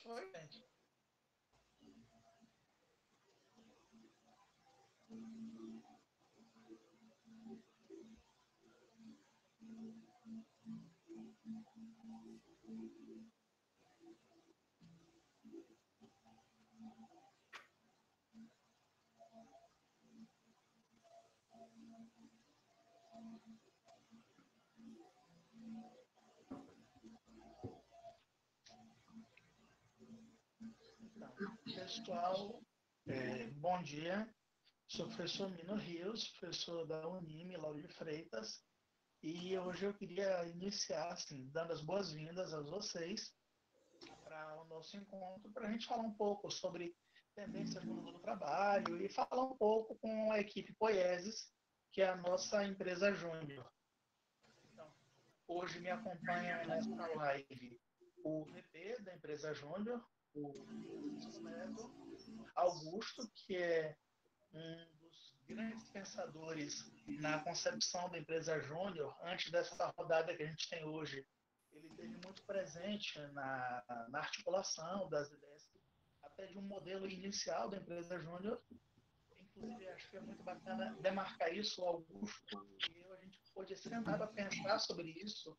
Oi, gente. Então, pessoal, bom dia. Sou o professor Mino Rios, professor da Unime, Lauro de Freitas, e hoje eu queria iniciar, assim, dando as boas-vindas a vocês para o nosso encontro, para a gente falar um pouco sobre tendências no mundo do trabalho e falar um pouco com a equipe Poiesis, que é a nossa empresa júnior. Então, hoje me acompanha nessa live o VP da empresa júnior, o Francisco Neto, Augusto, que é um dos grandes pensadores na concepção da empresa júnior, antes dessa rodada que a gente tem hoje. Ele esteve muito presente na articulação das ideias, até de um modelo inicial da empresa júnior. Inclusive, acho que é muito bacana demarcar isso, o Augusto e eu, a gente pôde sentar para pensar sobre isso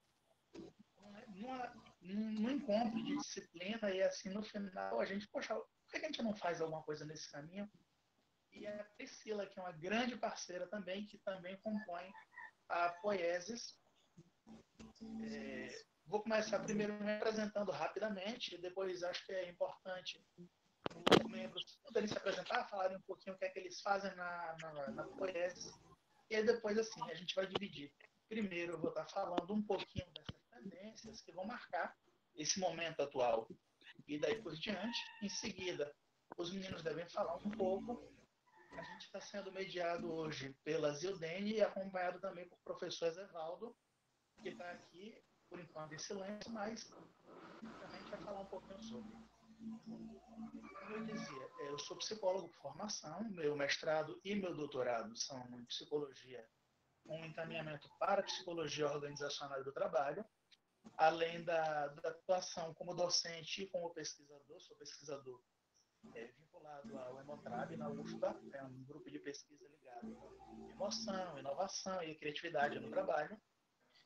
num encontro de disciplina e, assim, no final, a gente, poxa, por que a gente não faz alguma coisa nesse caminho? E a Priscila, que é uma grande parceira também, que também compõe a Poiesis. Vou começar primeiro me apresentando rapidamente, e depois acho que é importante os membros poderem se apresentar, falarem um pouquinho o que é que eles fazem na Poiesis, e aí depois, assim, a gente vai dividir. Primeiro eu vou estar falando um pouquinho dessas tendências que vão marcar esse momento atual, e daí por diante, em seguida, os meninos devem falar um pouco. A gente está sendo mediado hoje pela Zildene e acompanhado também por professor Ezevaldo, que está aqui, por enquanto, em silêncio, mas também a gente vai falar um pouquinho sobre. Como eu dizia, eu sou psicólogo por formação, meu mestrado e meu doutorado são em psicologia, com encaminhamento para psicologia organizacional do trabalho, além da atuação como docente e como pesquisador. Sou pesquisador vinculado ao Emotrab, na UFBA, é um grupo de pesquisa ligado à emoção, inovação e criatividade no trabalho.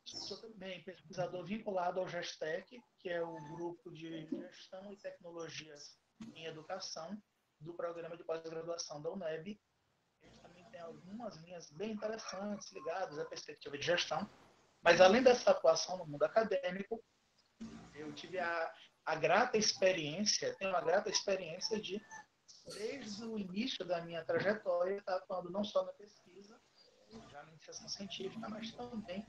Sou também pesquisador vinculado ao GESTEC, que é o grupo de gestão e tecnologias em educação do programa de pós-graduação da UNEB. A gente também tem algumas linhas bem interessantes ligadas à perspectiva de gestão. Mas, além dessa atuação no mundo acadêmico, eu tive a grata experiência, tenho uma grata experiência de, desde o início da minha trajetória, estar atuando não só na pesquisa, já na iniciação científica, mas também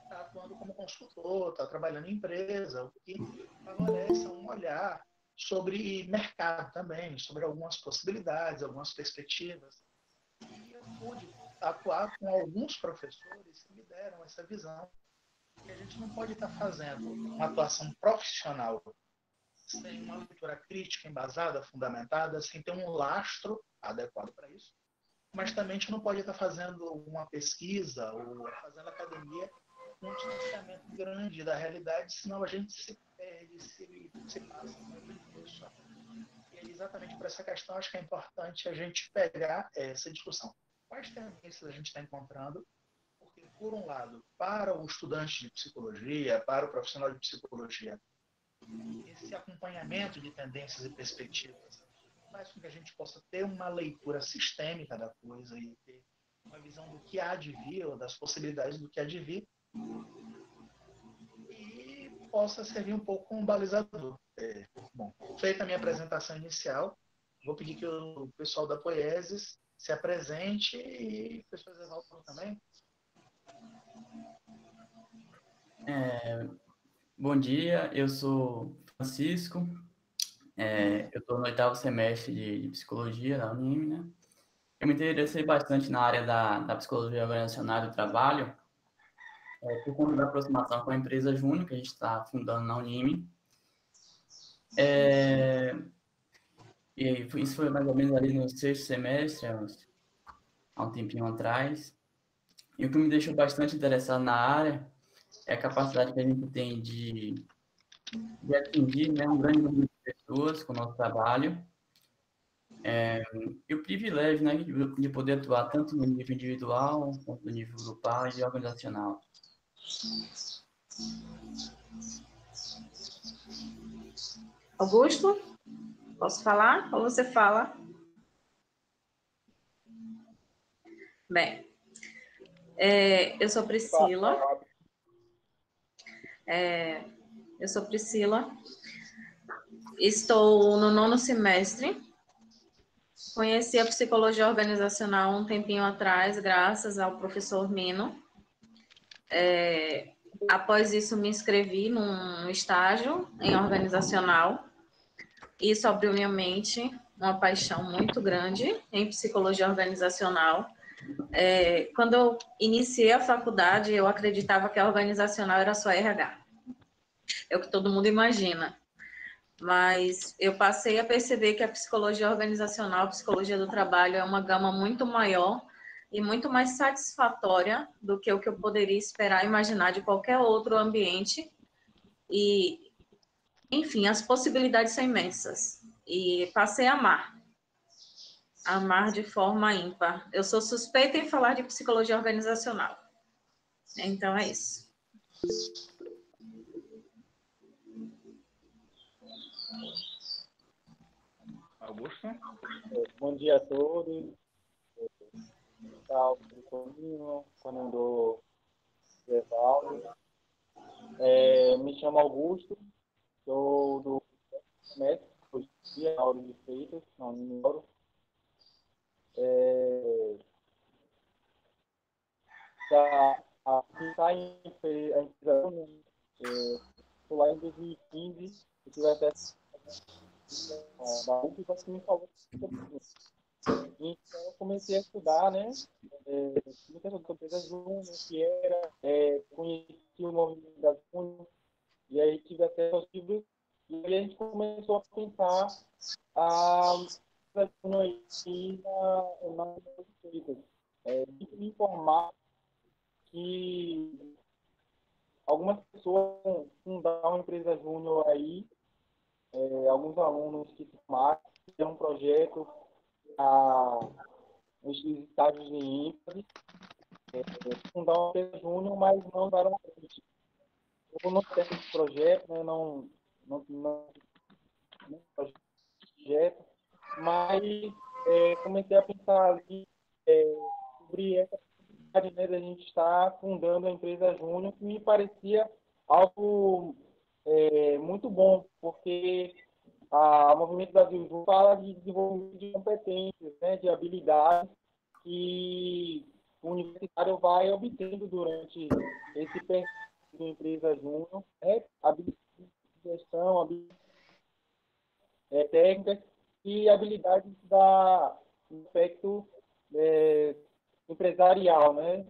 estar atuando como consultor, estar trabalhando em empresa, o que favorece um olhar sobre mercado também, sobre algumas possibilidades, algumas perspectivas. E eu pude atuar com alguns professores que me deram essa visão que a gente não pode estar fazendo uma atuação profissional sem uma leitura crítica embasada, fundamentada, sem ter um lastro adequado para isso, mas também a gente não pode estar fazendo uma pesquisa ou fazendo academia com um distanciamento grande da realidade, senão a gente se perde, se passa muito disso. E é exatamente por essa questão acho que é importante a gente pegar essa discussão. Quais tendências a gente está encontrando? Porque, por um lado, para o estudante de psicologia, para o profissional de psicologia, esse acompanhamento de tendências e perspectivas faz com que a gente possa ter uma leitura sistêmica da coisa e ter uma visão do que há de vir, ou das possibilidades do que há de vir, e possa servir um pouco como balizador. Bom, feita a minha apresentação inicial, vou pedir que o pessoal da Poiesis se apresente e o professor Evaldo também. Bom dia, eu sou Francisco, eu estou no 8º semestre de psicologia na Unime, né? Eu me interessei bastante na área da psicologia organizacional do trabalho, por conta da aproximação com a empresa Júnior, que a gente está fundando na Unime. Isso foi mais ou menos ali no sexto semestre, há um tempinho atrás. E o que me deixou bastante interessado na área é a capacidade que a gente tem de atingir, né, um grande número de pessoas com o nosso trabalho. E o privilégio, né, de poder atuar tanto no nível individual, quanto no nível grupal e organizacional. Augusto, posso falar ou você fala? Bem, eu sou Priscila. Estou no 9º semestre. Conheci a psicologia organizacional um tempinho atrás, graças ao professor Mino. Após isso, me inscrevi num estágio em organizacional. Isso abriu minha mente, uma paixão muito grande em psicologia organizacional. Quando eu iniciei a faculdade, eu acreditava que a organizacional era só RH. É o que todo mundo imagina. Mas eu passei a perceber que a psicologia organizacional, a psicologia do trabalho, é uma gama muito maior e muito mais satisfatória do que o que eu poderia esperar e imaginar de qualquer outro ambiente. E, enfim, as possibilidades são imensas. E passei a amar de forma ímpar. Eu sou suspeita em falar de psicologia organizacional. Então, é isso. Augusto? Bom dia a todos. Salve, Toninho, Fernando Evaldo. Me chamo Augusto, sou do semestre de Auro de Freitas, na Unioro. Está em a empresa, estou lá em 2015, eu tive até da UFBA que me falou sobre isso. Então, eu comecei a estudar, né? Muitas coisas juntas, que era, conheci o movimento das Júnior, e aí tive acesso aos livros, e aí a gente começou a pensar a aí na me informar que algumas pessoas fundaram uma empresa júnior aí, alguns alunos que se formaram, fizeram um projeto nos estágios de ênfase, fundar uma empresa júnior, mas não daram frente. Eu não tenho esse projeto, né, não projeto, mas comecei a pensar ali sobre essa possibilidade, né, da gente estar fundando a empresa júnior, que me parecia algo muito bom, porque o Movimento Brasil Júnior fala de desenvolvimento de competências, né, de habilidades que o universitário vai obtendo durante esse perfil de empresa júnior, habilidades de gestão, habilidades técnicas e habilidades do aspecto empresarial, né,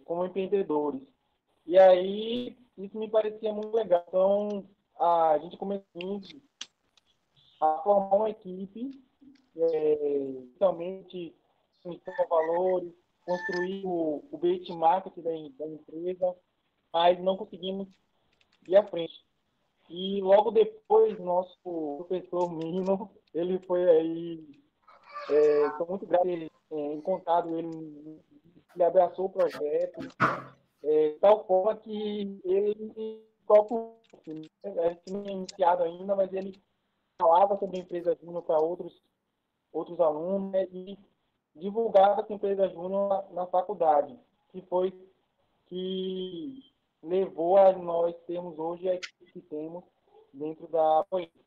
como empreendedores. E aí, isso me parecia muito legal. Então, a gente começou a formar uma equipe, inicialmente, com valores, construir o benchmark da empresa, mas não conseguimos ir à frente. E logo depois, nosso professor Mino, ele foi aí, estou muito grato ter encontrado ele, ele abraçou o projeto, tal forma que ele colocou, a gente não tinha iniciado ainda, mas ele falava sobre a empresa júnior para outros alunos, né, e divulgava essa empresa júnior na faculdade, que foi que levou a nós termos hoje a equipe que temos dentro da política.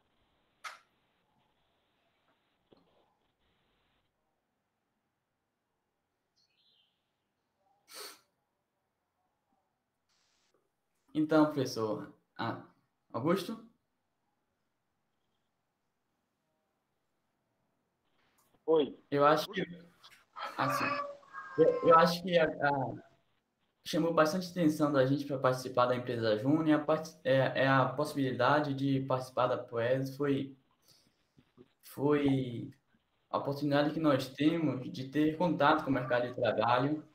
Então, professor, Augusto? Oi. Eu acho que Assim, eu acho que chamou bastante atenção da gente para participar da empresa Júnior, a possibilidade de participar da Poes foi a oportunidade que nós temos de ter contato com o mercado de trabalho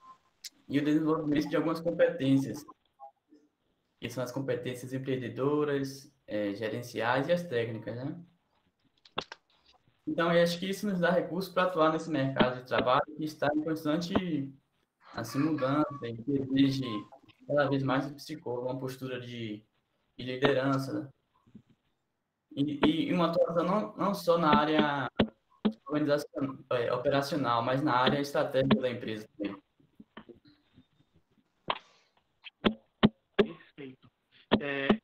e o desenvolvimento de algumas competências, que são as competências empreendedoras, gerenciais e as técnicas, né? Então, eu acho que isso nos dá recursos para atuar nesse mercado de trabalho que está em constante assim, mudança e que exige cada vez mais do psicólogo uma postura de liderança, né? E uma atuação não só na área operacional, mas na área estratégica da empresa também. Perfeito.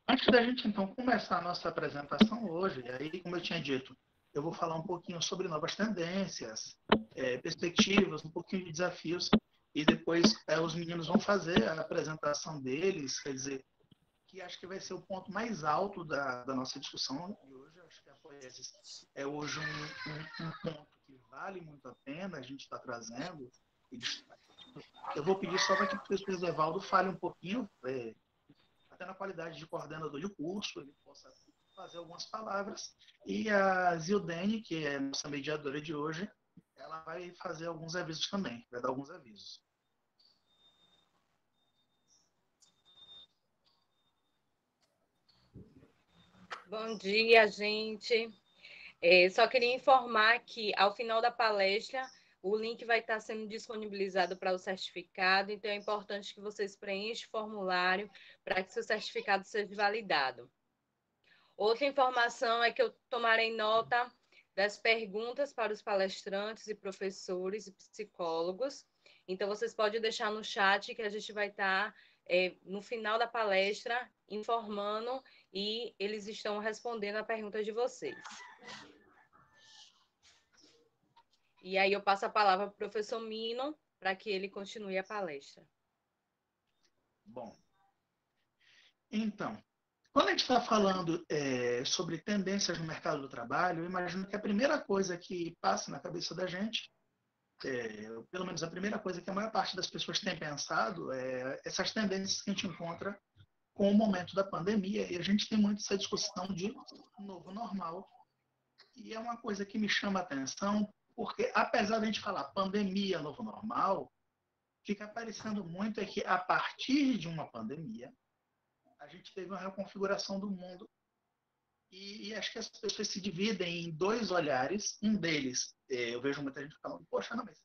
Antes da gente, então, começar a nossa apresentação hoje, aí, como eu tinha dito, eu vou falar um pouquinho sobre novas tendências, perspectivas, um pouquinho de desafios, e depois os meninos vão fazer a apresentação deles, quer dizer, que acho que vai ser o ponto mais alto da nossa discussão de hoje. Acho que a Poiesis é hoje um ponto que vale muito a pena a gente estar trazendo. Eu vou pedir só para que o professor Evaldo fale um pouquinho, até na qualidade de coordenador de curso, ele possa fazer algumas palavras. E a Zildene, que é nossa mediadora de hoje, ela vai fazer alguns avisos também, vai dar alguns avisos. Bom dia, gente. Só queria informar que, ao final da palestra, o link vai estar sendo disponibilizado para o certificado, então é importante que vocês preenchem o formulário para que seu certificado seja validado. Outra informação é que eu tomarei nota das perguntas para os palestrantes e professores e psicólogos, então vocês podem deixar no chat que a gente vai estar, no final da palestra, informando e eles estão respondendo a pergunta de vocês. E aí eu passo a palavra para o professor Mino para que ele continue a palestra. Bom, então, quando a gente está falando sobre tendências no mercado do trabalho, eu imagino que a primeira coisa que passa na cabeça da gente, pelo menos a primeira coisa que a maior parte das pessoas tem pensado, é essas tendências que a gente encontra com o momento da pandemia, e a gente tem muito essa discussão de novo normal. E é uma coisa que me chama a atenção, porque apesar de a gente falar pandemia, novo normal, fica parecendo muito que a partir de uma pandemia, a gente teve uma reconfiguração do mundo e acho que as pessoas se dividem em dois olhares. Um deles, eu vejo muita gente falando, poxa, não, mas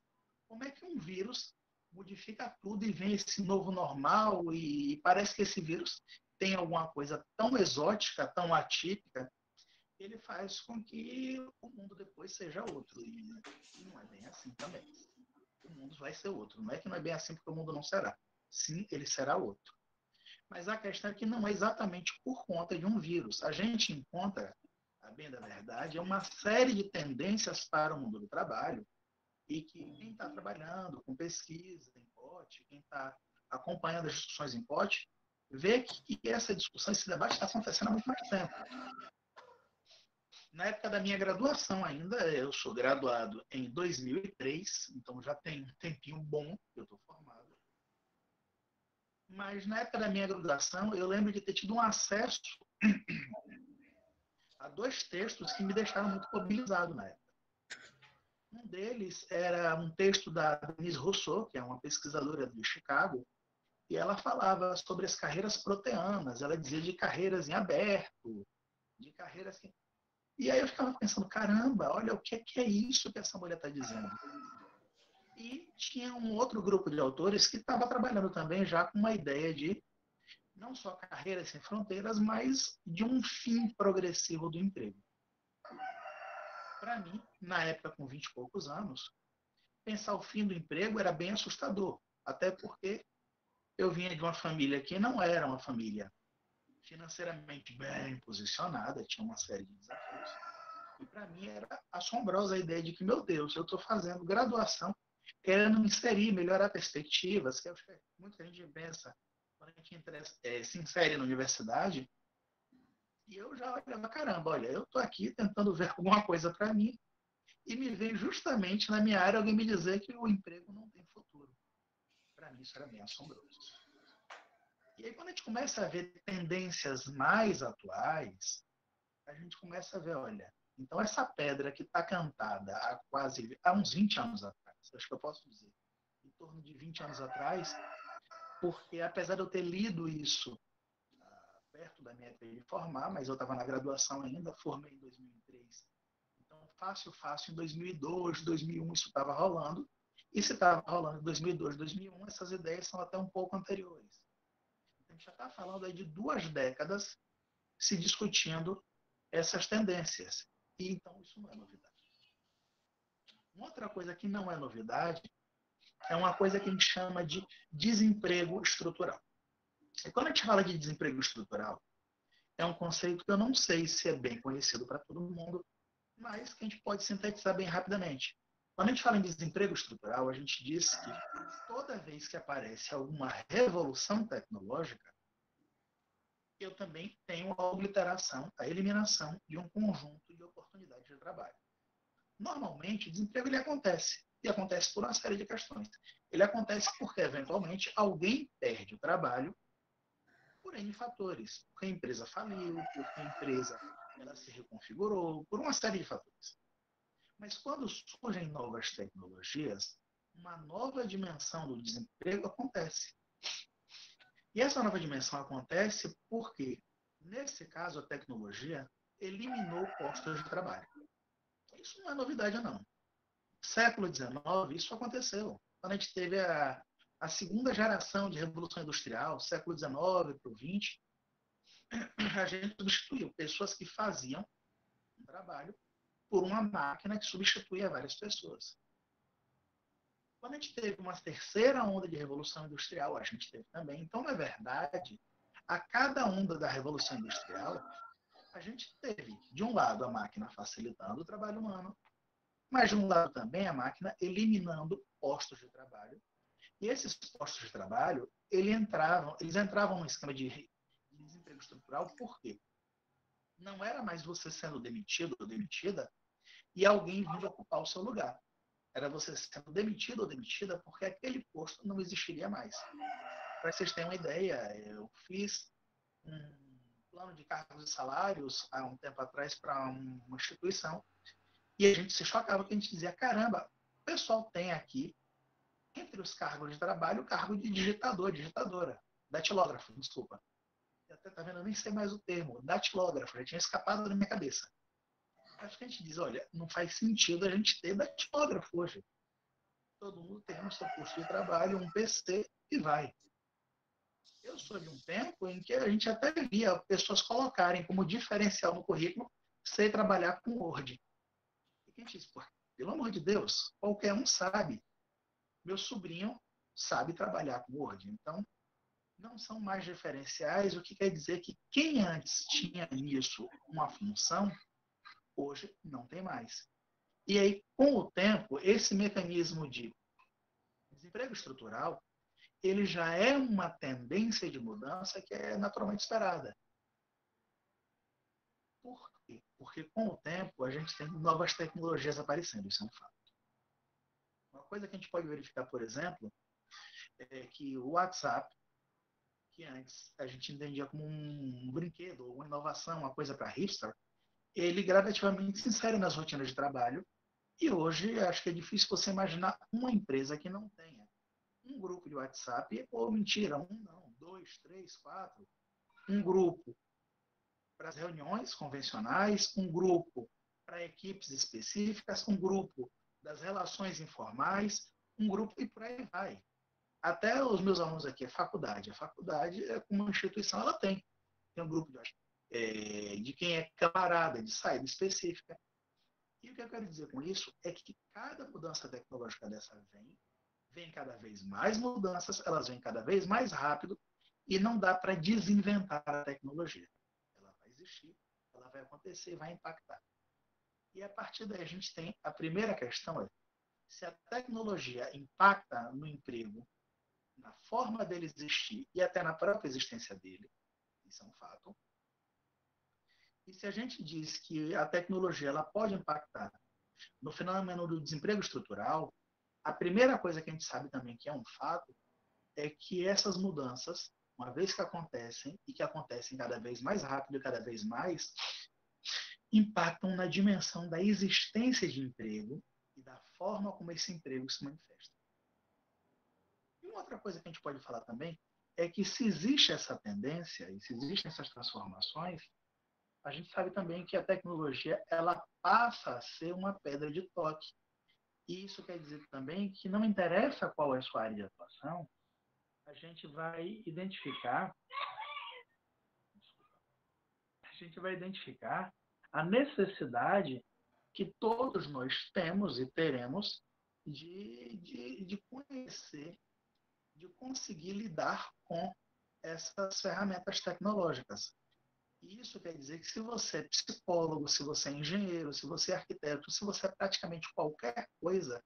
como é que um vírus modifica tudo e vem esse novo normal e parece que esse vírus tem alguma coisa tão exótica, tão atípica, que ele faz com que o mundo depois seja outro. E não é bem assim também. O mundo vai ser outro. Não é que não é bem assim porque o mundo não será. Sim, ele será outro. Mas a questão é que não é exatamente por conta de um vírus. A gente encontra, a bem da verdade, uma série de tendências para o mundo do trabalho e que quem está trabalhando com pesquisa em POT, quem está acompanhando as discussões em POT, vê que essa discussão, esse debate está acontecendo há muito mais tempo. Na época da minha graduação ainda, eu sou graduado em 2003, então já tem um tempinho bom que eu estou formado. Mas na época da minha graduação, eu lembro de ter tido um acesso a dois textos que me deixaram muito mobilizado na época. Um deles era um texto da Denise Rousseau, que é uma pesquisadora de Chicago, e ela falava sobre as carreiras proteanas. Ela dizia de carreiras em aberto, de carreiras que... E aí eu ficava pensando, caramba, olha o que é isso que essa mulher está dizendo. E tinha um outro grupo de autores que estava trabalhando também já com uma ideia de não só carreiras sem fronteiras, mas de um fim progressivo do emprego. Para mim, na época com 20 e poucos anos, pensar o fim do emprego era bem assustador, até porque eu vinha de uma família que não era uma família financeiramente bem posicionada, tinha uma série de desafios. E para mim era assombrosa a ideia de que, meu Deus, eu estou fazendo graduação, querendo inserir, melhorar perspectivas, que muita gente pensa, quando a gente se insere na universidade, e eu já olhava, caramba, olha, eu estou aqui tentando ver alguma coisa para mim, e me vem justamente na minha área alguém me dizer que o emprego não tem futuro. Para mim isso era bem assombroso. E aí quando a gente começa a ver tendências mais atuais, a gente começa a ver, olha, então essa pedra que está cantada há uns 20 anos atrás, acho que eu posso dizer, em torno de 20 anos atrás, porque apesar de eu ter lido isso perto da minha época de formar, mas eu estava na graduação ainda, formei em 2003. Então, fácil, em 2002, 2001 isso estava rolando. E se estava rolando em 2002, 2001, essas ideias são até um pouco anteriores. Então, a gente já está falando aí de 2 décadas se discutindo essas tendências. E então isso não é novidade. Uma outra coisa que não é novidade é uma coisa que a gente chama de desemprego estrutural. E quando a gente fala de desemprego estrutural, é um conceito que eu não sei se é bem conhecido para todo mundo, mas que a gente pode sintetizar bem rapidamente. Quando a gente fala em desemprego estrutural, a gente diz que toda vez que aparece alguma revolução tecnológica, eu também tenho a obliteração, a eliminação de um conjunto de oportunidades de trabalho. Normalmente, o desemprego ele acontece, e acontece por uma série de questões. Ele acontece porque, eventualmente, alguém perde o trabalho por N fatores. Porque a empresa faliu, porque a empresa ela se reconfigurou, por uma série de fatores. Mas quando surgem novas tecnologias, uma nova dimensão do desemprego acontece. E essa nova dimensão acontece porque, nesse caso, a tecnologia eliminou postos de trabalho. Isso não é novidade, não. Século XIX, isso aconteceu. Quando a gente teve a segunda geração de Revolução Industrial, século XIX para o XX, a gente substituiu pessoas que faziam um trabalho por uma máquina que substituía várias pessoas. Quando a gente teve uma terceira onda de Revolução Industrial, a gente teve também. Então, na verdade, a cada onda da Revolução Industrial, a gente teve, de um lado, a máquina facilitando o trabalho humano, mas, de um lado, também a máquina eliminando postos de trabalho. E esses postos de trabalho, eles entravam num esquema de desemprego estrutural, por quê? Não era mais você sendo demitido ou demitida e alguém vindo ocupar o seu lugar. Era você sendo demitido ou demitida porque aquele posto não existiria mais. Para vocês terem uma ideia, eu fiz um plano de cargos e salários há um tempo atrás para uma instituição e a gente se chocava que a gente dizia, caramba, o pessoal tem aqui, entre os cargos de trabalho, o cargo de digitadora, datilógrafo, desculpa. Eu até tá vendo, eu nem sei mais o termo, datilógrafo, já tinha escapado da minha cabeça. Acho que a gente diz, olha, não faz sentido a gente ter datilógrafo hoje. Todo mundo tem no seu posto de trabalho um PC e vai. Eu sou de um tempo em que a gente até via pessoas colocarem como diferencial no currículo sei trabalhar com Word. E a gente diz, pô, pelo amor de Deus, qualquer um sabe. Meu sobrinho sabe trabalhar com Word. Então, não são mais diferenciais, o que quer dizer que quem antes tinha nisso uma função, hoje não tem mais. E aí, com o tempo, esse mecanismo de desemprego estrutural, ele já é uma tendência de mudança que é naturalmente esperada. Por quê? Porque com o tempo a gente tem novas tecnologias aparecendo, isso é um fato. Uma coisa que a gente pode verificar, por exemplo, é que o WhatsApp, que antes a gente entendia como um brinquedo, uma inovação, uma coisa para hipster, ele gradativamente se insere nas rotinas de trabalho e hoje acho que é difícil você imaginar uma empresa que não tenha um grupo de WhatsApp, ou mentira, um não, 2, 3, 4, um grupo para as reuniões convencionais, um grupo para equipes específicas, um grupo das relações informais, um grupo e por aí vai. Até os meus alunos aqui, a faculdade, como uma instituição, ela tem um grupo de quem é camarada, de saída específica. E o que eu quero dizer com isso é que cada mudança tecnológica dessa vem cada vez mais mudanças, elas vêm cada vez mais rápido e não dá para desinventar a tecnologia. Ela vai existir, ela vai acontecer, vai impactar. E a partir daí a gente tem a primeira questão é se a tecnologia impacta no emprego, na forma dele existir e até na própria existência dele, isso é um fato. E se a gente diz que a tecnologia ela pode impactar No fenômeno do desemprego estrutural, a primeira coisa que a gente sabe também que é um fato é que essas mudanças, uma vez que acontecem, e que acontecem cada vez mais rápido e cada vez mais, impactam na dimensão da existência de emprego e da forma como esse emprego se manifesta. E uma outra coisa que a gente pode falar também é que se existe essa tendência e se existem essas transformações, a gente sabe também que a tecnologia ela passa a ser uma pedra de toque. E isso quer dizer também que não interessa qual é a sua área de atuação, a gente vai identificar a necessidade que todos nós temos e teremos de conhecer, de conseguir lidar com essas ferramentas tecnológicas. E isso quer dizer que se você é psicólogo, se você é engenheiro, se você é arquiteto, se você é praticamente qualquer coisa,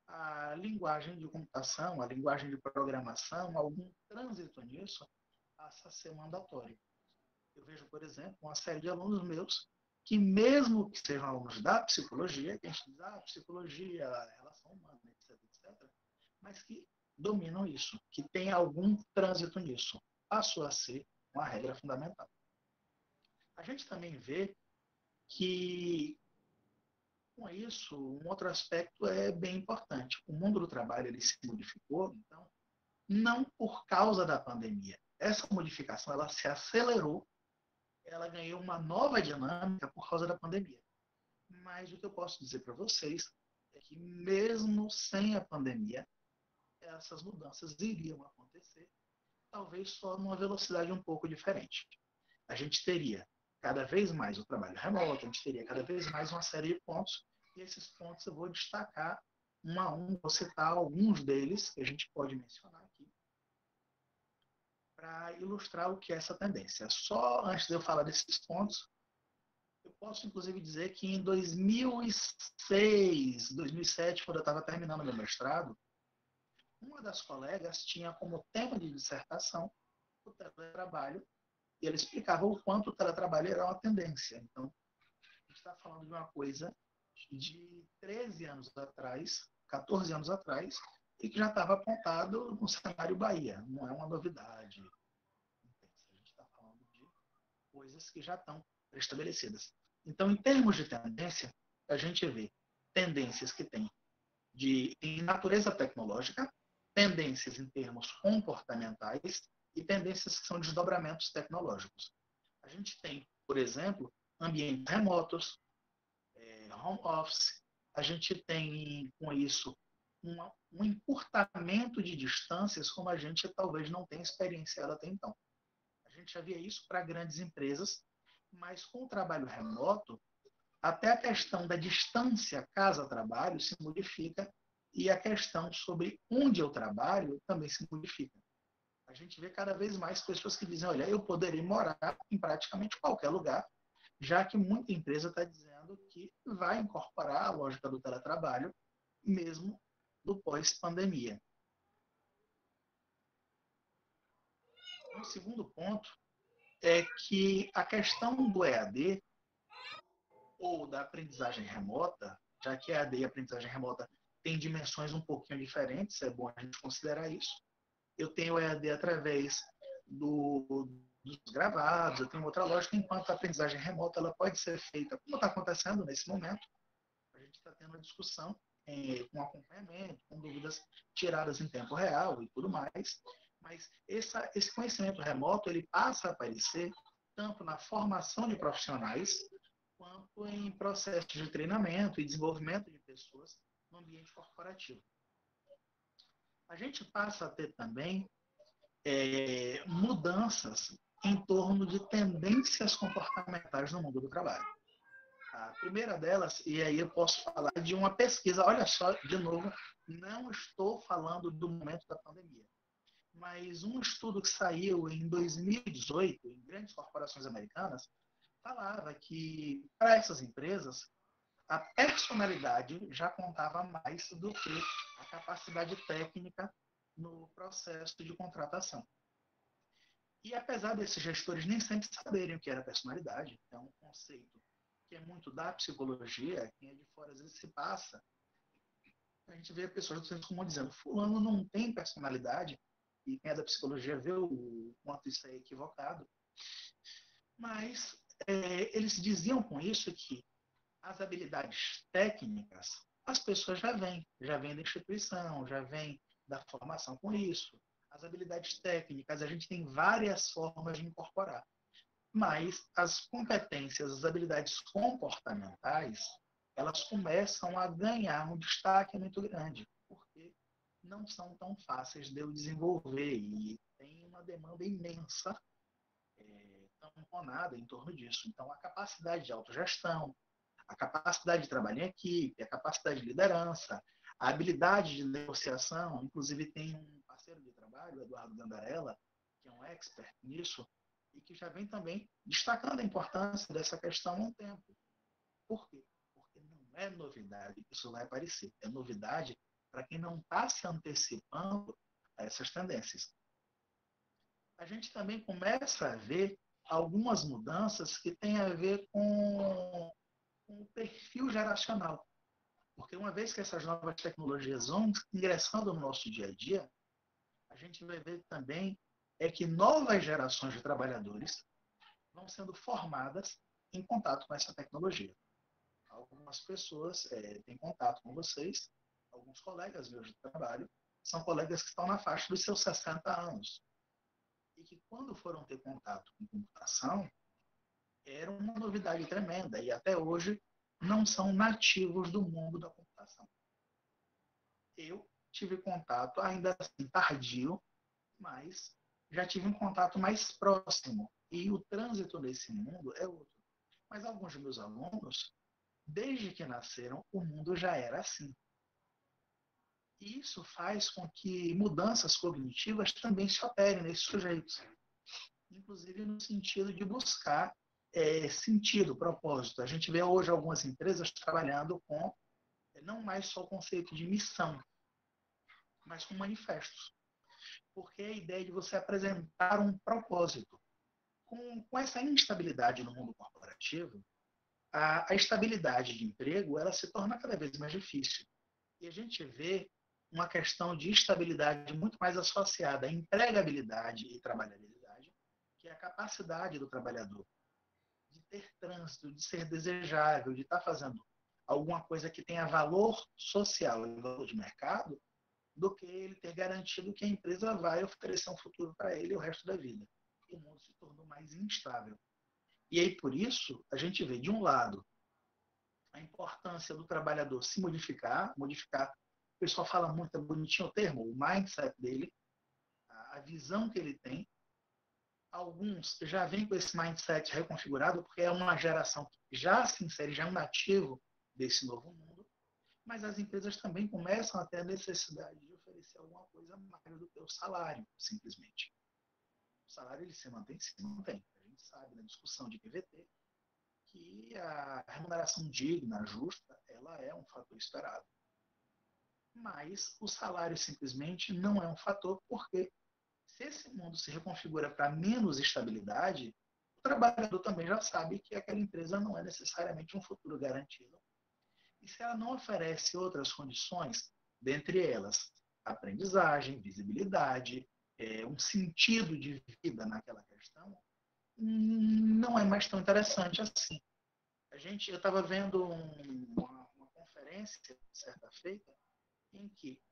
a linguagem de computação, a linguagem de programação, algum trânsito nisso passa a ser mandatório. Eu vejo, por exemplo, uma série de alunos meus que, mesmo que sejam alunos da psicologia, que a gente diz, psicologia, relação humana, etc, etc, mas que dominam isso, que tem algum trânsito nisso. Passou a ser uma regra fundamental. A gente também vê que, com isso, um outro aspecto é bem importante. O mundo do trabalho ele se modificou, então, não por causa da pandemia. Essa modificação ela se acelerou, ela ganhou uma nova dinâmica por causa da pandemia. Mas o que eu posso dizer para vocês é que, mesmo sem a pandemia, essas mudanças iriam acontecer, talvez só numa velocidade um pouco diferente. A gente teria cada vez mais o trabalho remoto, a gente teria cada vez mais uma série de pontos, e esses pontos eu vou destacar um a um, vou citar alguns deles que a gente pode mencionar aqui, para ilustrar o que é essa tendência. Só antes de eu falar desses pontos, eu posso inclusive dizer que em 2006, 2007, quando eu estava terminando meu mestrado, uma das colegas tinha como tema de dissertação o teletrabalho, e ele explicava o quanto o teletrabalho era uma tendência. Então, a gente está falando de uma coisa de 13 anos atrás, 14 anos atrás, e que já estava apontado no cenário Bahia. Não é uma novidade. A gente está falando de coisas que já estão estabelecidas. Então, em termos de tendência, a gente vê tendências que têm em natureza tecnológica, tendências em termos comportamentais e tendências que são desdobramentos tecnológicos. A gente tem, por exemplo, ambientes remotos, home office, a gente tem, com isso, um encurtamento de distâncias como a gente talvez não tenha experienciado até então. A gente já via isso para grandes empresas, mas com o trabalho remoto, até a questão da distância casa-trabalho se modifica e a questão sobre onde eu trabalho também se modifica. A gente vê cada vez mais pessoas que dizem, olha, eu poderia morar em praticamente qualquer lugar, já que muita empresa está dizendo que vai incorporar a lógica do teletrabalho, mesmo do pós-pandemia. Um segundo ponto é que a questão do EAD, ou da aprendizagem remota, já que a EAD e a aprendizagem remota têm dimensões um pouquinho diferentes, é bom a gente considerar isso. Eu tenho EAD através dos gravados, eu tenho outra lógica, enquanto a aprendizagem remota ela pode ser feita, como está acontecendo nesse momento, a gente está tendo uma discussão com acompanhamento, com dúvidas tiradas em tempo real e tudo mais, mas esse conhecimento remoto ele passa a aparecer tanto na formação de profissionais, quanto em processos de treinamento e desenvolvimento de pessoas no ambiente corporativo. A gente passa a ter também mudanças em torno de tendências comportamentais no mundo do trabalho. A primeira delas, e aí eu posso falar de uma pesquisa, olha só, de novo, não estou falando do momento da pandemia, mas um estudo que saiu em 2018 em grandes corporações americanas, falava que, para essas empresas, a personalidade já contava mais do que a capacidade técnica no processo de contratação. E apesar desses gestores nem sempre saberem o que era personalidade, é um conceito que é muito da psicologia, quem é de fora às vezes se passa. A gente vê pessoas do senso comum dizendo, fulano não tem personalidade, e quem é da psicologia vê o quanto isso é equivocado. Mas eles diziam com isso que as habilidades técnicas, as pessoas já vêm da instituição, já vêm da formação com isso. As habilidades técnicas, a gente tem várias formas de incorporar. Mas as competências, as habilidades comportamentais, elas começam a ganhar um destaque muito grande, porque não são tão fáceis de eu desenvolver e tem uma demanda imensa tamponada em torno disso. Então, a capacidade de autogestão, a capacidade de trabalho em equipe, a capacidade de liderança, a habilidade de negociação. Inclusive, tem um parceiro de trabalho, Eduardo Gandarella, que é um expert nisso, e que já vem também destacando a importância dessa questão há um tempo. Por quê? Porque não é novidade que isso vai aparecer. É novidade para quem não está se antecipando a essas tendências. A gente também começa a ver algumas mudanças que têm a ver com o perfil geracional. Porque uma vez que essas novas tecnologias vão ingressando no nosso dia a dia, a gente vai ver também que novas gerações de trabalhadores vão sendo formadas em contato com essa tecnologia. Algumas pessoas têm contato com vocês, alguns colegas meus de trabalho, são colegas que estão na faixa dos seus 60 anos. E que quando foram ter contato com computação, era uma novidade tremenda. E até hoje não são nativos do mundo da computação. Eu tive contato, ainda assim tardio, mas já tive um contato mais próximo. E o trânsito nesse mundo é outro. Mas alguns dos meus alunos, desde que nasceram, o mundo já era assim. E isso faz com que mudanças cognitivas também se operem nesses sujeitos. Inclusive no sentido de buscar sentido, propósito. A gente vê hoje algumas empresas trabalhando com não mais só o conceito de missão, mas com manifestos. Porque a ideia de você apresentar um propósito. Com essa instabilidade no mundo corporativo, a estabilidade de emprego ela se torna cada vez mais difícil. E a gente vê uma questão de estabilidade muito mais associada à empregabilidade e trabalhabilidade, que é a capacidade do trabalhador de ter trânsito, de ser desejável, de estar fazendo alguma coisa que tenha valor social e valor de mercado, do que ele ter garantido que a empresa vai oferecer um futuro para ele o resto da vida. O mundo se tornou mais instável. E aí, por isso, a gente vê, de um lado, a importância do trabalhador se modificar. O pessoal fala muito, é bonitinho o termo, o mindset dele, a visão que ele tem. Alguns já vêm com esse mindset reconfigurado, porque é uma geração que já se insere, já é um nativo desse novo mundo, mas as empresas também começam a ter a necessidade de oferecer alguma coisa mais do que o salário, simplesmente. O salário ele se mantém? Se mantém. A gente sabe na discussão de PVT que a remuneração digna, justa, ela é um fator esperado. Mas o salário simplesmente não é um fator, porque se esse mundo se reconfigura para menos estabilidade, o trabalhador também já sabe que aquela empresa não é necessariamente um futuro garantido. E se ela não oferece outras condições, dentre elas aprendizagem, visibilidade, um sentido de vida naquela questão, não é mais tão interessante assim. Eu estava vendo uma conferência certa feita em que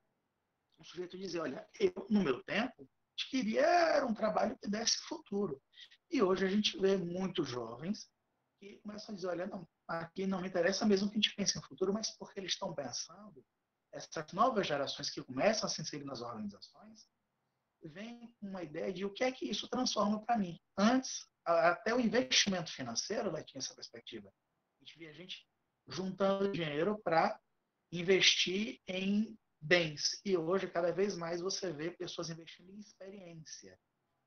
o sujeito dizia, olha, eu, no meu tempo, queria um trabalho que desse futuro. E hoje a gente vê muitos jovens que começam a dizer, olha, não, aqui não me interessa mesmo que a gente pense no futuro, mas porque eles estão pensando, essas novas gerações que começam a se inserir nas organizações, vem uma ideia de o que é que isso transforma para mim. Antes, até o investimento financeiro tinha essa perspectiva. A gente via gente juntando dinheiro para investir em bens. E hoje, cada vez mais, você vê pessoas investindo em experiência.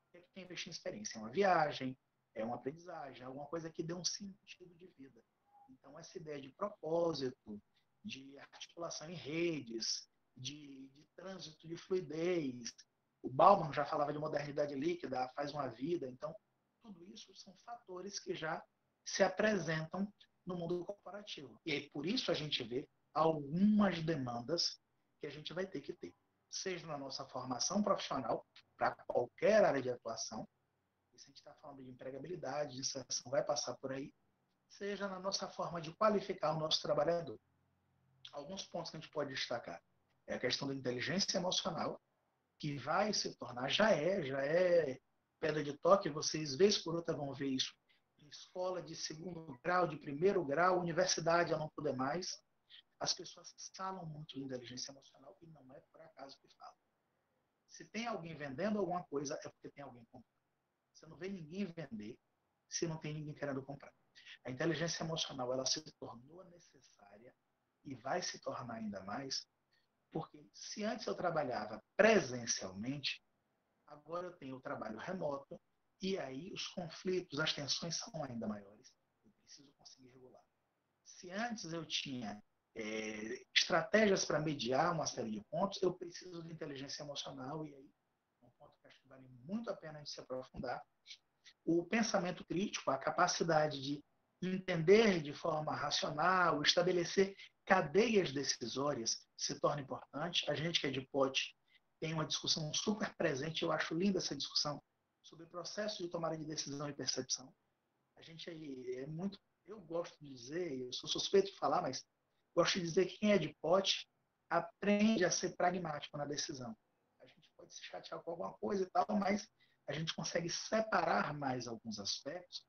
O que é investir em experiência? É uma viagem, é uma aprendizagem, alguma coisa que dê um sentido de vida. Então, essa ideia de propósito, de articulação em redes, de trânsito de fluidez. O Bauman já falava de modernidade líquida, faz uma vida. Então, tudo isso são fatores que já se apresentam no mundo corporativo. E aí, por isso a gente vê algumas demandas que a gente vai ter que ter, seja na nossa formação profissional, para qualquer área de atuação, e se a gente está falando de empregabilidade, de inserção, vai passar por aí, seja na nossa forma de qualificar o nosso trabalhador. Alguns pontos que a gente pode destacar é a questão da inteligência emocional, que vai se tornar, já é pedra de toque, vocês, vez por outra, vão ver isso em escola de segundo grau, de primeiro grau, universidade, a não poder mais. As pessoas falam muito de inteligência emocional e não é por acaso que falam. Se tem alguém vendendo alguma coisa, é porque tem alguém comprando. Você não vê ninguém vender se não tem ninguém querendo comprar. A inteligência emocional, ela se tornou necessária e vai se tornar ainda mais, porque se antes eu trabalhava presencialmente, agora eu tenho o trabalho remoto e aí os conflitos, as tensões são ainda maiores. Eu preciso conseguir regular. Se antes eu tinha estratégias para mediar uma série de pontos, eu preciso de inteligência emocional e aí é um ponto que acho que vale muito a pena a gente se aprofundar. O pensamento crítico, a capacidade de entender de forma racional, estabelecer cadeias decisórias se torna importante. A gente que é de POT tem uma discussão super presente, eu acho linda essa discussão sobre o processo de tomada de decisão e percepção. A gente é muito, eu gosto de dizer, eu sou suspeito de falar, mas gosto de dizer que quem é de POT aprende a ser pragmático na decisão. A gente pode se chatear com alguma coisa e tal, mas a gente consegue separar mais alguns aspectos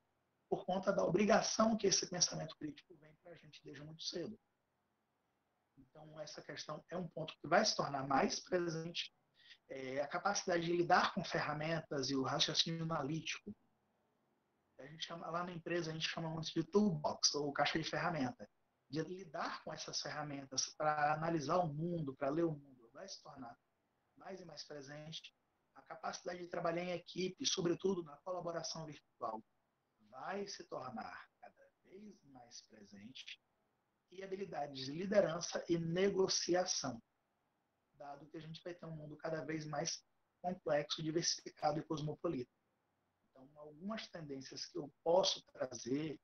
por conta da obrigação que esse pensamento crítico vem para a gente desde muito cedo. Então, essa questão é um ponto que vai se tornar mais presente. A capacidade de lidar com ferramentas e o raciocínio analítico. A gente chama, lá na empresa, a gente chama muito de toolbox, ou caixa de ferramenta. De lidar com essas ferramentas para analisar o mundo, para ler o mundo, vai se tornar mais e mais presente. A capacidade de trabalhar em equipe, sobretudo na colaboração virtual, vai se tornar cada vez mais presente. E habilidades de liderança e negociação, dado que a gente vai ter um mundo cada vez mais complexo, diversificado e cosmopolita. Então, algumas tendências que eu posso trazer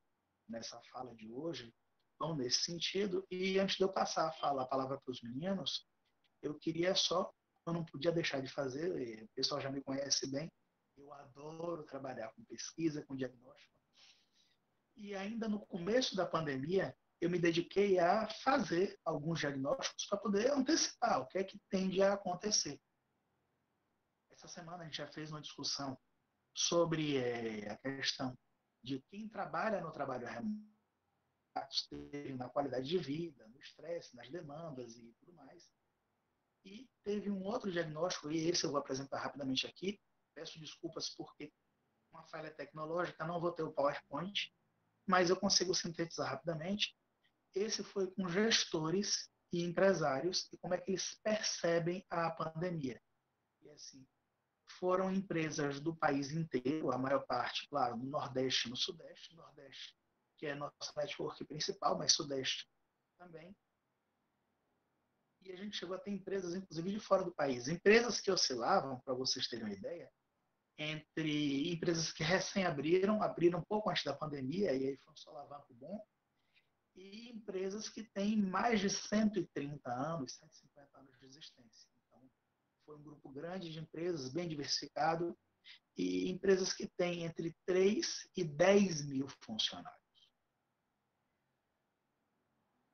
nessa fala de hoje vão nesse sentido. E antes de eu passar a palavra para os meninos, eu queria só, eu não podia deixar de fazer, o pessoal já me conhece bem, eu adoro trabalhar com pesquisa, com diagnóstico. E ainda no começo da pandemia, eu me dediquei a fazer alguns diagnósticos para poder antecipar o que é que tende a acontecer. Essa semana a gente já fez uma discussão sobre a questão de quem trabalha no trabalho remoto, na qualidade de vida, no estresse, nas demandas e tudo mais. E teve um outro diagnóstico, e esse eu vou apresentar rapidamente aqui. Peço desculpas porque uma falha tecnológica, não vou ter o PowerPoint, mas eu consigo sintetizar rapidamente. Esse foi com gestores e empresários e como é que eles percebem a pandemia. E assim, foram empresas do país inteiro, a maior parte, claro, no Nordeste e no Sudeste. Nordeste, que é nossa network principal, mas Sudeste também. E a gente chegou a ter empresas, inclusive, de fora do país. Empresas que oscilavam, para vocês terem uma ideia, entre empresas que recém abriram um pouco antes da pandemia, e aí foi um solavanco bom, e empresas que têm mais de 130 anos, 150 anos de existência. Então, foi um grupo grande de empresas, bem diversificado, e empresas que têm entre 3 e 10 mil funcionários.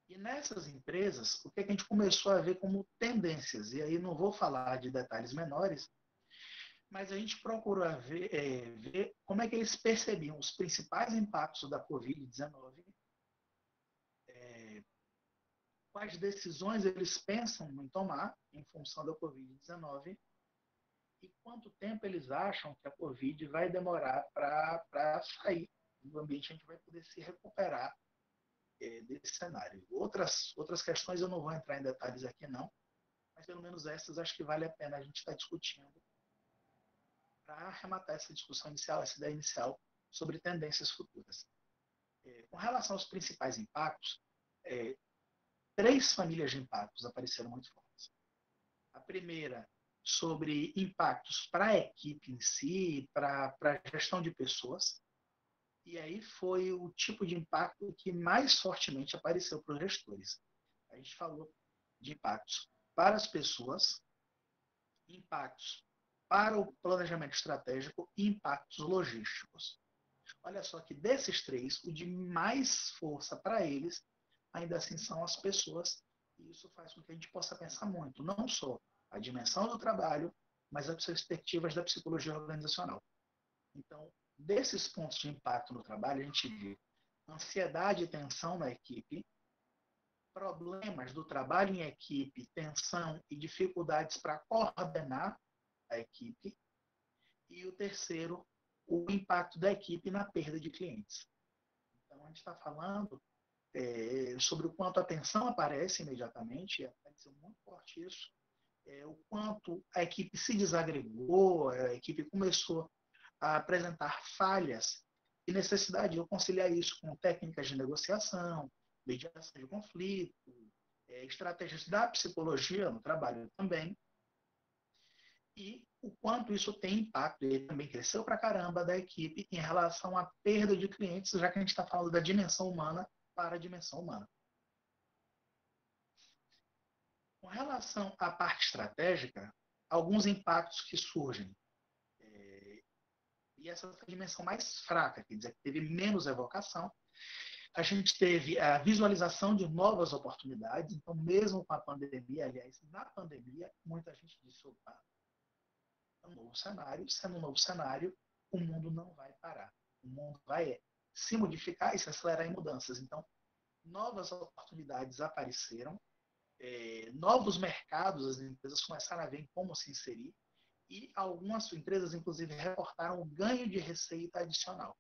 E nessas empresas, o que a gente começou a ver como tendências, e aí não vou falar de detalhes menores, mas a gente procurou ver como é que eles percebiam os principais impactos da Covid-19, quais decisões eles pensam em tomar em função da Covid-19 e quanto tempo eles acham que a Covid vai demorar para sair do ambiente, a gente vai poder se recuperar desse cenário. Outras questões eu não vou entrar em detalhes aqui não, mas pelo menos essas acho que vale a pena a gente estar discutindo para arrematar essa discussão inicial, essa ideia inicial sobre tendências futuras. Com relação aos principais impactos, 3 famílias de impactos apareceram muito fortes. A primeira, sobre impactos para a equipe em si, para a gestão de pessoas. E aí foi o tipo de impacto que mais fortemente apareceu para os gestores. A gente falou de impactos para as pessoas, impactos para o planejamento estratégico e impactos logísticos. Olha só que desses três, o de mais força para eles, ainda assim, são as pessoas. E isso faz com que a gente possa pensar muito, não só a dimensão do trabalho, mas as perspectivas da psicologia organizacional. Então, desses pontos de impacto no trabalho, a gente vê ansiedade e tensão na equipe, problemas do trabalho em equipe, tensão e dificuldades para coordenar a equipe. E o terceiro, o impacto da equipe na perda de clientes. Então, a gente está falando sobre o quanto a tensão aparece imediatamente, apareceu muito forte isso, o quanto a equipe se desagregou, a equipe começou a apresentar falhas e necessidade de conciliar isso com técnicas de negociação, mediação de conflito, estratégias da psicologia no trabalho também, e o quanto isso tem impacto, ele também cresceu para caramba da equipe em relação à perda de clientes, já que a gente está falando da dimensão humana para a dimensão humana. Com relação à parte estratégica, alguns impactos que surgem. E essa foi a dimensão mais fraca, quer dizer, que teve menos evocação. A gente teve a visualização de novas oportunidades, então, mesmo com a pandemia, aliás, na pandemia, muita gente disse: opa, é um novo cenário, sendo um novo cenário, o mundo não vai parar. O mundo vai se modificar e se acelerar em mudanças. Então, novas oportunidades apareceram, novos mercados, as empresas começaram a ver como se inserir, e algumas empresas, inclusive, reportaram o ganho de receita adicional.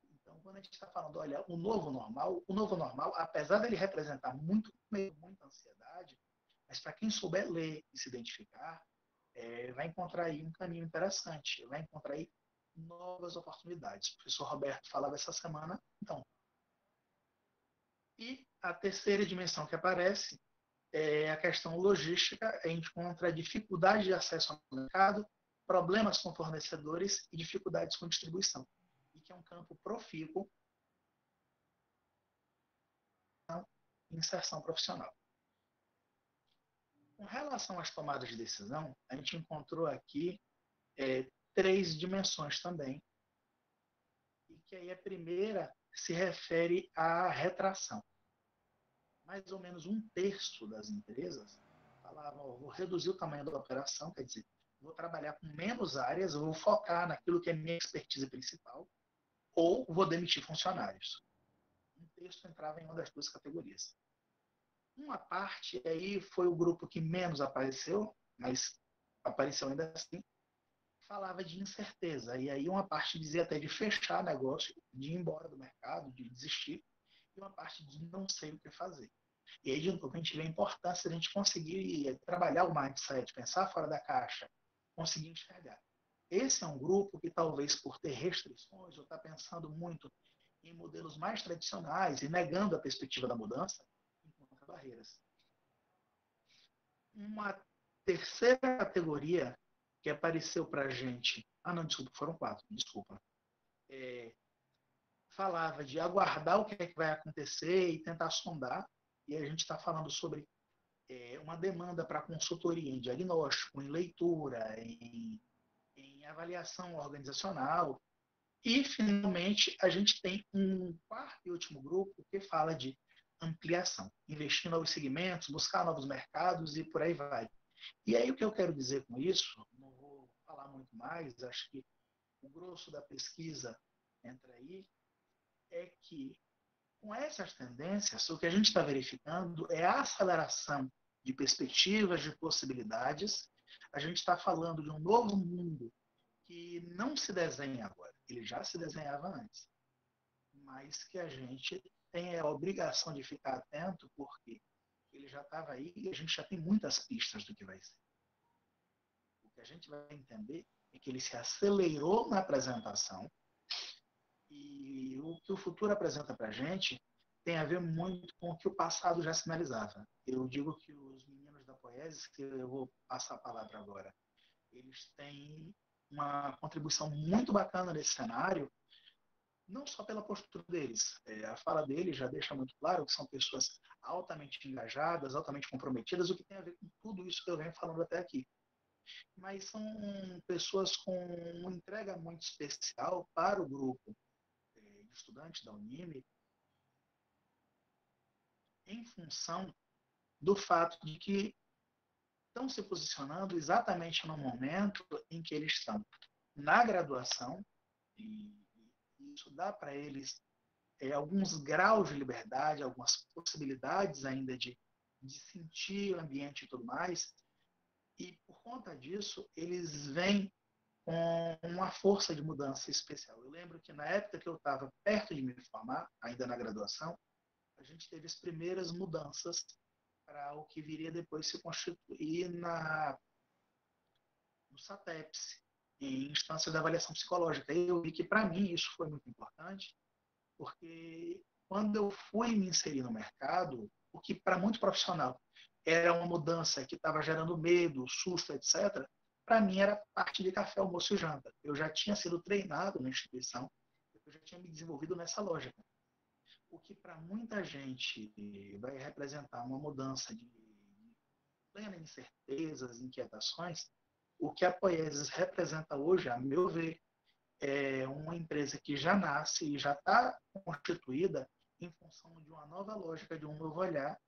Então, quando a gente está falando, olha, o novo normal, apesar dele representar muito medo, muita ansiedade, mas para quem souber ler e se identificar, vai encontrar aí um caminho interessante, vai encontrar aí novas oportunidades. O professor Roberto falava essa semana, então. E a terceira dimensão que aparece é a questão logística. A gente encontra dificuldade de acesso ao mercado, problemas com fornecedores e dificuldades com distribuição, e que é um campo profícuo em inserção profissional. Com relação às tomadas de decisão, a gente encontrou aqui três dimensões também, e que aí a primeira se refere à retração. Mais ou menos um terço das empresas falavam: vou reduzir o tamanho da operação, quer dizer, vou trabalhar com menos áreas, vou focar naquilo que é minha expertise principal, ou vou demitir funcionários. Um terço entrava em uma das duas categorias. Uma parte aí foi o grupo que menos apareceu, mas apareceu ainda assim, falava de incerteza. E aí uma parte dizia até de fechar negócio, de ir embora do mercado, de desistir, e uma parte de não sei o que fazer. E aí, de novo, a gente vê a importância de a gente conseguir trabalhar o mindset, pensar fora da caixa, conseguir enxergar. Esse é um grupo que talvez por ter restrições ou está pensando muito em modelos mais tradicionais e negando a perspectiva da mudança, encontra barreiras. Uma terceira categoria que apareceu para a gente, não, desculpa, foram quatro, desculpa, falava de aguardar o que é que vai acontecer e tentar sondar, e a gente está falando sobre uma demanda para consultoria em diagnóstico, em leitura, em avaliação organizacional. E, finalmente, a gente tem um quarto e último grupo que fala de ampliação, investir em novos segmentos, buscar novos mercados e por aí vai. E aí o que eu quero dizer com isso, não vou falar muito mais, acho que o grosso da pesquisa entra aí, é que com essas tendências, o que a gente está verificando é a aceleração de perspectivas, de possibilidades. A gente está falando de um novo mundo que não se desenha agora, ele já se desenhava antes, mas que a gente tem a obrigação de ficar atento, porque ele já estava aí e a gente já tem muitas pistas do que vai ser. O que a gente vai entender é que ele se acelerou na apresentação, e o que o futuro apresenta para a gente tem a ver muito com o que o passado já sinalizava. Eu digo que os meninos da Poiesis, que eu vou passar a palavra agora, eles têm uma contribuição muito bacana nesse cenário, não só pela postura deles. A fala deles já deixa muito claro que são pessoas altamente engajadas, altamente comprometidas, o que tem a ver com tudo isso que eu venho falando até aqui. Mas são pessoas com uma entrega muito especial para o grupo de estudantes da Unime, em função do fato de que estão se posicionando exatamente no momento em que eles estão na graduação, e isso dá para eles alguns graus de liberdade, algumas possibilidades ainda de sentir o ambiente e tudo mais, e por conta disso, eles vêm com uma força de mudança especial. Eu lembro que na época que eu estava perto de me formar, ainda na graduação, a gente teve as primeiras mudanças para o que viria depois se constituir no SATEPS, em instância de avaliação psicológica. E eu vi que, para mim, isso foi muito importante, porque quando eu fui me inserir no mercado, o que para muito profissional era uma mudança que estava gerando medo, susto, etc., para mim era parte de café, almoço e janta. Eu já tinha sido treinado na instituição, eu já tinha me desenvolvido nessa lógica. O que para muita gente vai representar uma mudança de plena incertezas, inquietações, o que a Poiesis representa hoje, a meu ver, é uma empresa que já nasce e já está constituída em função de uma nova lógica, de um novo olhar,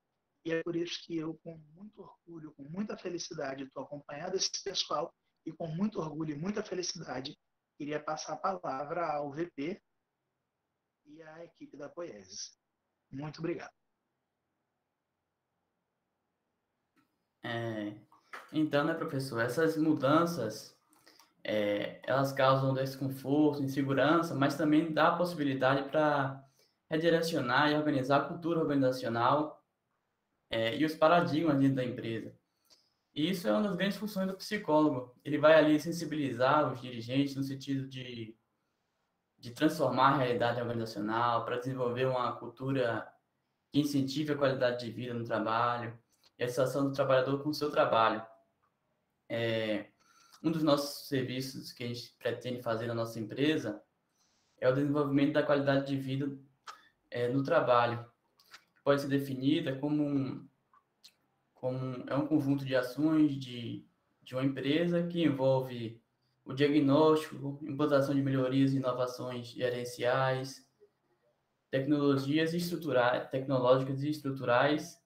e é por isso que eu, com muito orgulho, com muita felicidade, estou acompanhando esse pessoal e com muito orgulho e muita felicidade, queria passar a palavra ao VP e à equipe da Poiesis. Muito obrigado. Então, né, professor, essas mudanças, elas causam desconforto, insegurança, mas também dá a possibilidade para redirecionar e organizar a cultura organizacional e os paradigmas dentro da empresa. E isso é uma das grandes funções do psicólogo. Ele vai ali sensibilizar os dirigentes no sentido de transformar a realidade organizacional, para desenvolver uma cultura que incentive a qualidade de vida no trabalho e a satisfação do trabalhador com o seu trabalho. Um dos nossos serviços que a gente pretende fazer na nossa empresa é o desenvolvimento da qualidade de vida no trabalho. Pode ser definida como um conjunto de ações de uma empresa que envolve o diagnóstico, implantação de melhorias e inovações gerenciais, tecnológicas e estruturais,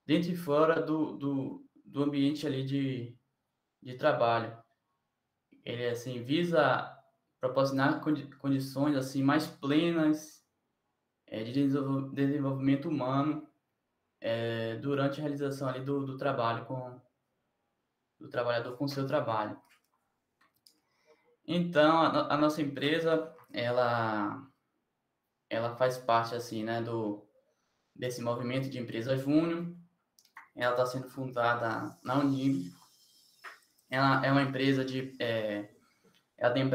dentro e fora do ambiente ali de trabalho. Ele, assim, visa proporcionar condições, assim, mais plenas de desenvolvimento humano durante a realização ali do trabalho, do trabalhador com o seu trabalho. Então, a nossa empresa, ela faz parte, assim, né, desse movimento de empresa júnior. Ela está sendo fundada na Unime. Ela é uma empresa ela tem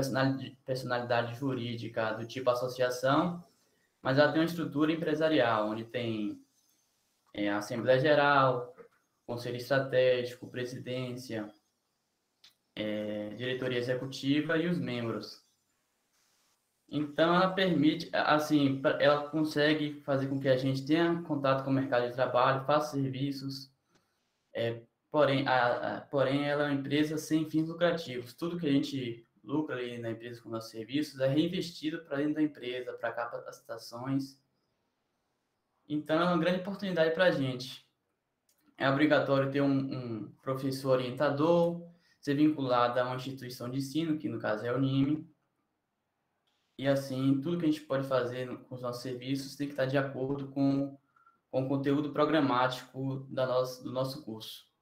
personalidade jurídica do tipo associação, mas ela tem uma estrutura empresarial, onde tem a Assembleia Geral, Conselho Estratégico, Presidência, Diretoria Executiva e os membros. Então, ela permite, assim, ela consegue fazer com que a gente tenha contato com o mercado de trabalho, faça serviços, porém, ela é uma empresa sem fins lucrativos. Tudo que a gente lucra ali na empresa com nossos serviços é reinvestido para dentro da empresa, para capacitações. Então, é uma grande oportunidade para a gente. É obrigatório ter um professor orientador, ser vinculado a uma instituição de ensino, que no caso é a Unime. E assim, tudo que a gente pode fazer com os nossos serviços tem que estar de acordo com o conteúdo programático do nosso curso.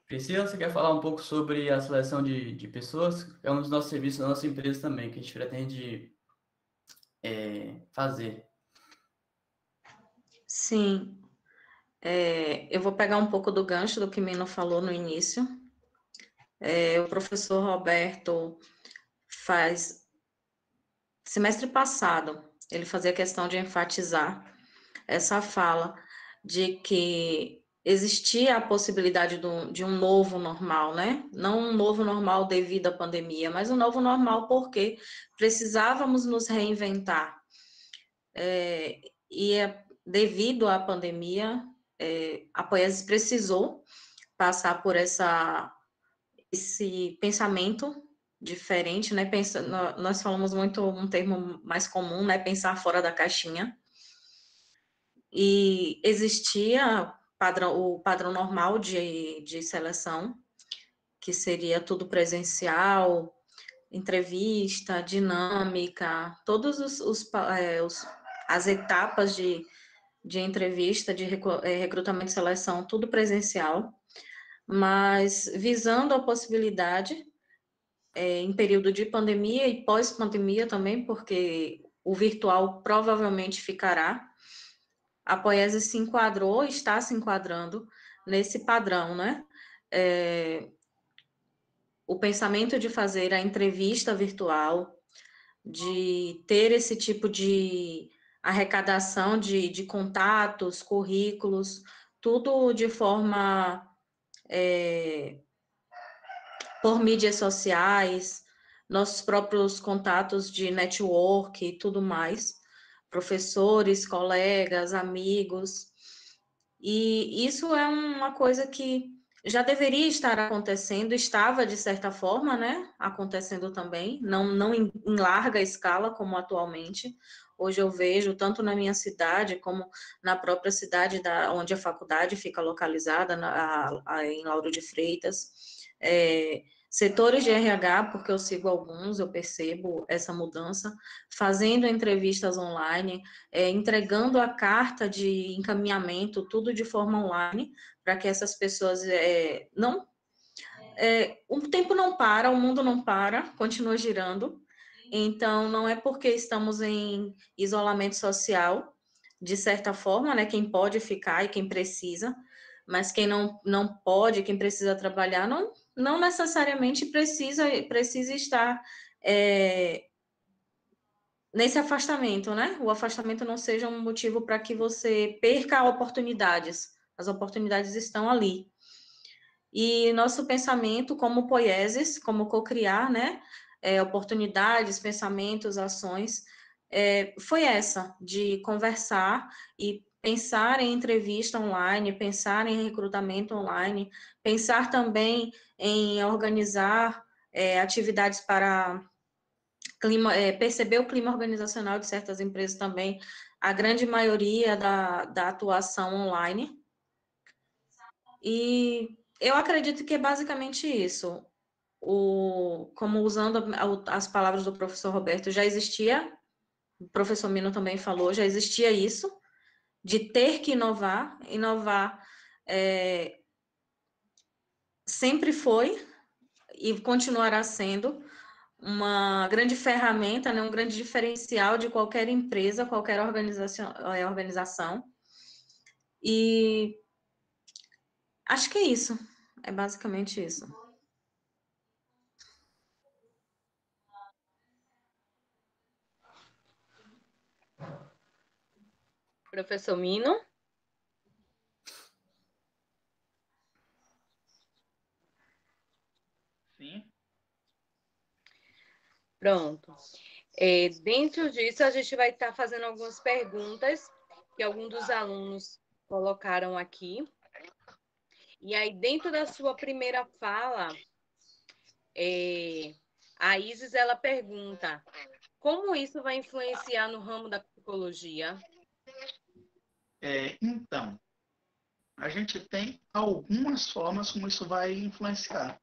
Priscila, você quer falar um pouco sobre a seleção de pessoas? É um dos nossos serviços da nossa empresa também, que a gente pretende fazer. Sim. Eu vou pegar um pouco do gancho do que Mino falou no início. O professor Roberto semestre passado, ele fazia questão de enfatizar essa fala de que existia a possibilidade de um novo normal, né? Não um novo normal devido à pandemia, mas um novo normal porque precisávamos nos reinventar. Devido à pandemia, a Poiesis precisou passar por esse pensamento diferente, né? Nós falamos muito um termo mais comum, né? Pensar fora da caixinha. E existia o padrão normal de seleção, que seria tudo presencial, entrevista, dinâmica, todas as etapas de entrevista, de recrutamento e seleção, tudo presencial, mas visando a possibilidade, em período de pandemia e pós-pandemia também, porque o virtual provavelmente ficará, a Poiesis se enquadrou, está se enquadrando nesse padrão, né? O pensamento de fazer a entrevista virtual, de ter esse tipo de arrecadação de contatos, currículos, tudo de forma por mídias sociais, nossos próprios contatos de network e tudo mais, professores, colegas, amigos. E isso é uma coisa que já deveria estar acontecendo, estava de certa forma, né, acontecendo também, não em larga escala como atualmente. Hoje eu vejo, tanto na minha cidade, como na própria cidade onde a faculdade fica localizada, em Lauro de Freitas, setores de RH, porque eu sigo alguns, eu percebo essa mudança, fazendo entrevistas online, entregando a carta de encaminhamento, tudo de forma online, para que essas pessoas não... o tempo não para, o mundo não para, continua girando, então não é porque estamos em isolamento social, de certa forma, né, quem pode ficar e quem precisa, mas quem não pode, quem precisa trabalhar, não necessariamente precisa estar nesse afastamento, né? O afastamento não seja um motivo para que você perca oportunidades. As oportunidades estão ali. E nosso pensamento como Poiesis, como co-criar, né? Oportunidades, pensamentos, ações, foi essa, de conversar e pensar em entrevista online, pensar em recrutamento online, pensar também em organizar atividades para perceber o clima organizacional de certas empresas também, a grande maioria da atuação online. E eu acredito que é basicamente isso. Como usando as palavras do professor Roberto, já existia, o professor Mino também falou, já existia isso, de ter que inovar sempre foi e continuará sendo uma grande ferramenta, né, um grande diferencial de qualquer empresa, qualquer organização. E acho que é isso, é basicamente isso. Professor Mino? Sim. Pronto. Dentro disso, a gente vai estar fazendo algumas perguntas que alguns dos alunos colocaram aqui. E aí, dentro da sua primeira fala, a Isis, ela pergunta, como isso vai influenciar no ramo da psicologia? Então, a gente tem algumas formas como isso vai influenciar.